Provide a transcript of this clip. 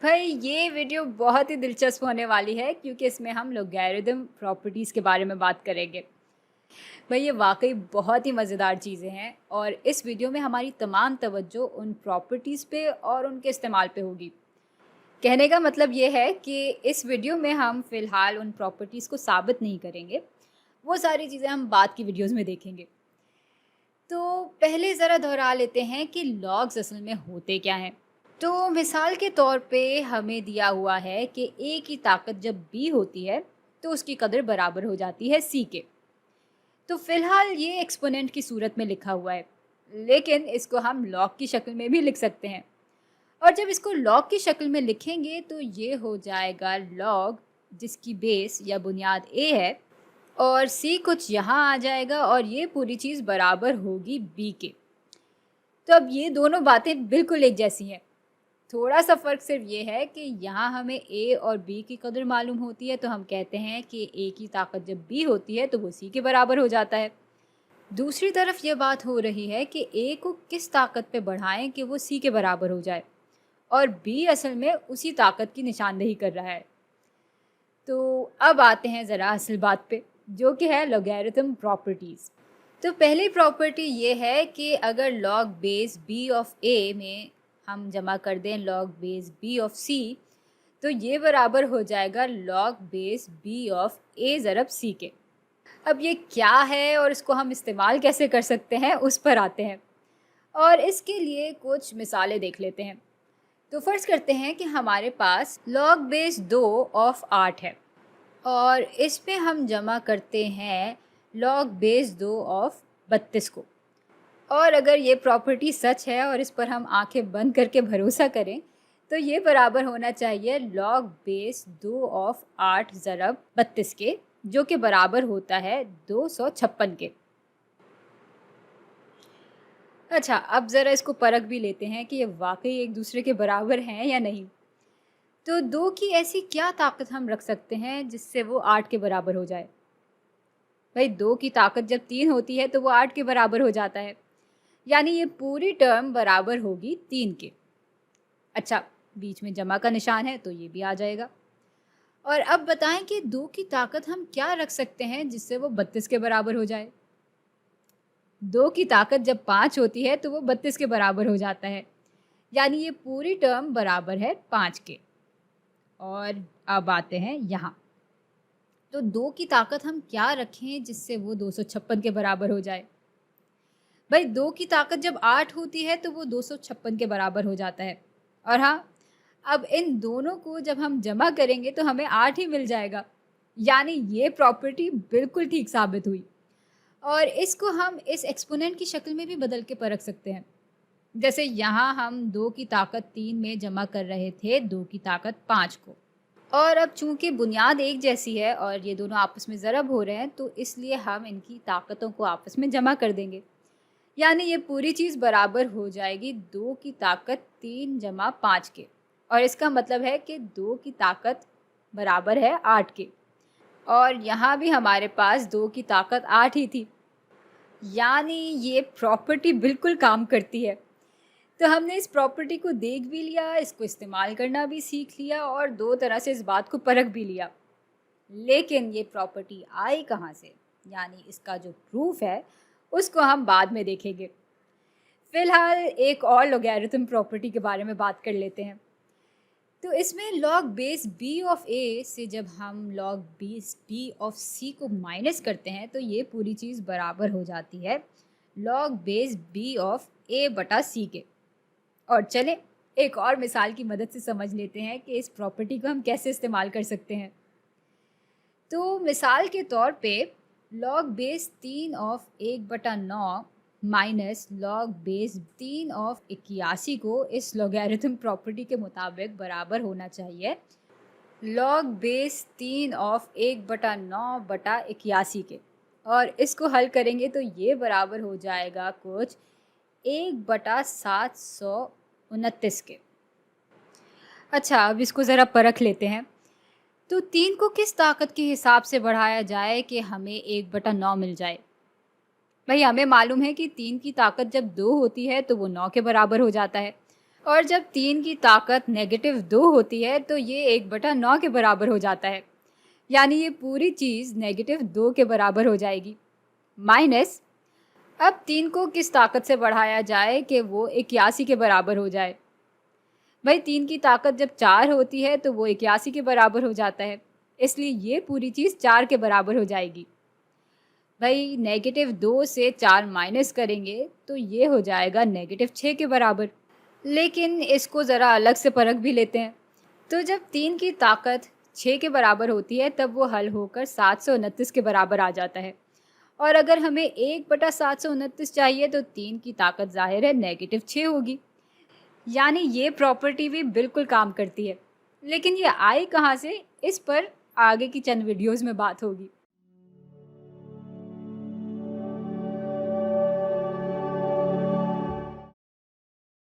भाई ये वीडियो बहुत ही दिलचस्प होने वाली है क्योंकि इसमें हम लॉगरिदम प्रॉपर्टीज़ के बारे में बात करेंगे। भाई ये वाकई बहुत ही मज़ेदार चीज़ें हैं और इस वीडियो में हमारी तमाम तवज्जो उन प्रॉपर्टीज़ पे और उनके इस्तेमाल पे होगी। कहने का मतलब ये है कि इस वीडियो में हम फ़िलहाल उन प्रॉपर्टीज़ को साबित नहीं करेंगे, वो सारी चीज़ें हम बाद की वीडियोज़ में देखेंगे। तो पहले ज़रा दोहरा लेते हैं कि लॉग्स असल में होते क्या हैं। तो मिसाल के तौर पे हमें दिया हुआ है कि ए की ताकत जब बी होती है तो उसकी कदर बराबर हो जाती है सी के। तो फिलहाल ये एक्सपोनेंट की सूरत में लिखा हुआ है, लेकिन इसको हम लॉग की शक्ल में भी लिख सकते हैं। और जब इसको लॉग की शक्ल में लिखेंगे तो ये हो जाएगा लॉग जिसकी बेस या बुनियाद ए है, और सी कुछ यहाँ आ जाएगा और ये पूरी चीज़ बराबर होगी बी के। तो अब ये दोनों बातें बिल्कुल एक जैसी हैं। थोड़ा सा फ़र्क सिर्फ ये है कि यहाँ हमें ए और बी की कदर मालूम होती है, तो हम कहते हैं कि ए की ताकत जब बी होती है तो वो सी के बराबर हो जाता है। दूसरी तरफ ये बात हो रही है कि ए को किस ताकत पे बढ़ाएं कि वो सी के बराबर हो जाए, और बी असल में उसी ताकत की निशानदेही कर रहा है। तो अब आते हैं ज़रा असल बात पे, जो कि है लॉगरिथम प्रॉपर्टीज़। तो पहली प्रॉपर्टी ये है कि अगर लॉग बेस बी ऑफ ए में हम जमा कर दें लॉग बेस बी ऑफ सी, तो ये बराबर हो जाएगा लॉग बेस बी ऑफ ए ज़रब सी के। अब ये क्या है और इसको हम इस्तेमाल कैसे कर सकते हैं उस पर आते हैं, और इसके लिए कुछ मिसालें देख लेते हैं। तो फ़र्ज़ करते हैं कि हमारे पास लॉग बेस 2 ऑफ 8 है और इस पे हम जमा करते हैं लॉग बेस 2 ऑफ 32 को। और अगर ये प्रॉपर्टी सच है और इस पर हम आंखें बंद करके भरोसा करें, तो ये बराबर होना चाहिए लॉग बेस 2 ऑफ 8 ज़रब 32 के, जो कि बराबर होता है 256 के। अच्छा, अब ज़रा इसको परख भी लेते हैं कि ये वाकई एक दूसरे के बराबर हैं या नहीं। तो 2 की ऐसी क्या ताकत हम रख सकते हैं जिससे वो 8 के बराबर हो जाए। भाई 2 की ताकत जब 3 होती है तो वो 8 के बराबर हो जाता है, यानी ये पूरी टर्म बराबर होगी 3 के। अच्छा, बीच में जमा का निशान है तो ये भी आ जाएगा। और अब बताएं कि 2 की ताकत हम क्या रख सकते हैं जिससे वो 32 के बराबर हो जाए। 2 की ताकत जब 5 होती है तो वो 32 के बराबर हो जाता है, यानी ये पूरी टर्म बराबर है 5 के। और अब आते हैं यहाँ, तो 2 की ताकत हम क्या रखें जिससे वो 256 के बराबर हो जाए। भाई 2 की ताकत जब 8 होती है तो वो 256 के बराबर हो जाता है। और हाँ, अब इन दोनों को जब हम जमा करेंगे तो हमें 8 ही मिल जाएगा, यानी ये प्रॉपर्टी बिल्कुल ठीक साबित हुई। और इसको हम इस एक्सपोनेंट की शक्ल में भी बदल के परख सकते हैं। जैसे यहाँ हम 2 की ताकत 3 में जमा कर रहे थे 2 की ताकत 5 को, और अब चूंकि बुनियाद एक जैसी है और ये दोनों आपस में ज़रब हो रहे हैं, तो इसलिए हम इनकी ताकतों को आपस में जमा कर देंगे, यानी ये पूरी चीज़ बराबर हो जाएगी 2 की ताकत 3 जमा 5 के। और इसका मतलब है कि 2 की ताकत बराबर है 8 के, और यहाँ भी हमारे पास 2 की ताकत 8 ही थी, यानी ये प्रॉपर्टी बिल्कुल काम करती है। तो हमने इस प्रॉपर्टी को देख भी लिया, इसको इस्तेमाल करना भी सीख लिया और दो तरह से इस बात को परख भी लिया। लेकिन ये प्रॉपर्टी आई कहाँ से, यानी इसका जो प्रूफ है उसको हम बाद में देखेंगे। फिलहाल एक और लॉगरिथम प्रॉपर्टी के बारे में बात कर लेते हैं। तो इसमें लॉग बेस बी ऑफ ए से जब हम लॉग बेस बी ऑफ सी को माइनस करते हैं तो ये पूरी चीज़ बराबर हो जाती है लॉग बेस बी ऑफ ए बटा सी के। और चले एक और मिसाल की मदद से समझ लेते हैं कि इस प्रॉपर्टी को हम कैसे इस्तेमाल कर सकते हैं। तो मिसाल के तौर पे log base 3 of 1/9 minus log base 3 of 81 को इस लॉगरिथम प्रॉपर्टी के मुताबिक बराबर होना चाहिए लॉग बेस 3 ऑफ 1/9/81 के। और इसको हल करेंगे तो ये बराबर हो जाएगा कुछ 1/729 के। अच्छा, अब इसको ज़रा परख लेते हैं। तो 3 को किस ताकत के हिसाब से बढ़ाया जाए कि हमें 1/9 मिल जाए। भाई हमें मालूम है कि 3 की ताकत जब 2 होती है तो वो 9 के बराबर हो जाता है, और जब 3 की ताकत -2 होती है तो ये 1/9 के बराबर हो जाता है। यानी ये पूरी चीज़ -2 के बराबर हो जाएगी। माइनस, अब 3 को किस ताकत से बढ़ाया जाए कि वो 81 के बराबर हो जाए? भाई 3 की ताकत जब 4 होती है तो वो 81 के बराबर हो जाता है। इसलिए ये पूरी चीज़ 4 के बराबर हो जाएगी। भाई -2 से 4 माइनस करेंगे तो ये हो जाएगा -6 के बराबर। लेकिन इसको ज़रा अलग से परख भी लेते हैं। तो जब 3 की ताकत 6 के बराबर होती है तब वो हल होकर 729 के बराबर आ जाता है। और अगर हमें 1/729 चाहिए तो 3 की ताकत ज़ाहिर है -6 होगी। यानी ये प्रॉपर्टी भी बिल्कुल काम करती है। लेकिन ये आई कहाँ से, इस पर आगे की चंद वीडियोज़ में बात होगी।